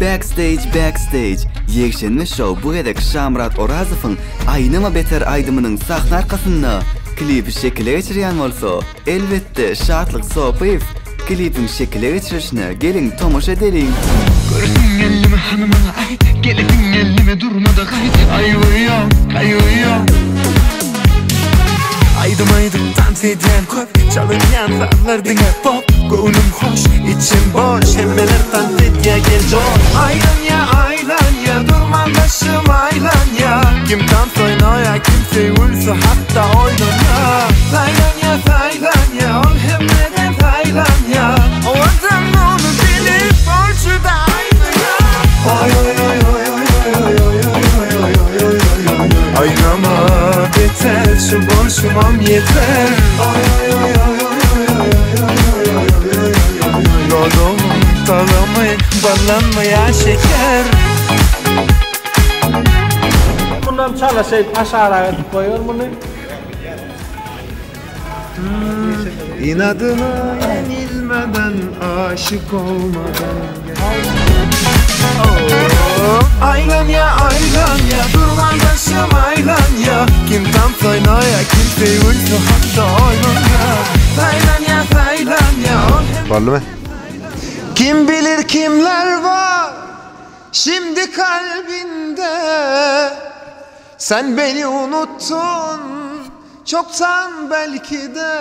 Backstage. Yekşenme show bu gedek Şamrat Orazowyň Aýnama beter aýdymynyň sahna arkasynda klipi şekile geçirýän bolsa, elbetde Şatlyk Sopaýew klipin şekile geçirişine gelin tomoşa edelim. Görsün ellimi hanımına ayt, gelin ellimi durmada gayt. Ayuyam Aydım dans eden köp, çalınyan zarlar dine pop. Gönlüm hoş, içim boş, hemmeler dans etya gel coş. Aylan ya, durman başım aylan ya. Kim dans oynaya, kim sevilse hatta oynaya. Saylan ya, ol hemmeden saylan ya. O adam onu bilip borçuda aylan ya. Aynama beter, şu boşumam yeter. Dodum talamay, ballanmaya şeker. Bundan çalasayıp aşağıya koyuyor bunu. İnadına yenilmeden, aşık olmadan Aylan ya, durman başım aylan ya. Kim tam oynaya, kim sevilse hatta oynaya. Saylan ya Varlı mı? Kim bilir kimler var şimdi kalbinde. Sen beni unuttun çoktan belki de.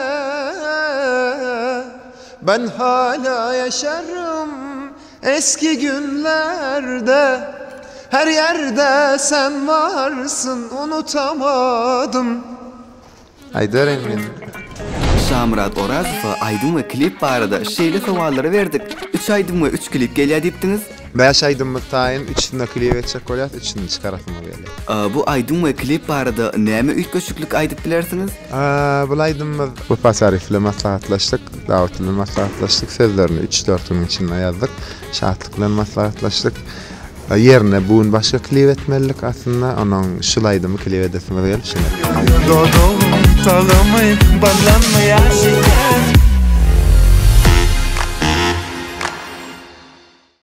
Ben hala yaşarım eski günlerde. Her yerde sen varsın, unutamadım. Haydar emin. Şamrat Orazowy'a aýdym we klip barada şeýle sowallary berdik. 3 aýdym we 3 klip gelýär diýipdiňiz. 5 aýdym taýyn 3-nde klip etjek bolýar, 3-ni çykaratma gelýär. Bu aýdym we klip barada näme üýtgeşiklik aýdyp bilersiňiz? Bu aýdym bu pasarifle maslahatlaşdyk, dawet bilen maslahatlaşdyk, sözlerini 3-4 gün içinde ýazdyk. Şatlyk bilen maslahatlaşdyk. Yerine bugün başka klip etmelilik aslında, onun şulaydım klip edesime gelip şimdi. Dodum talamay, ballanmaya şeker.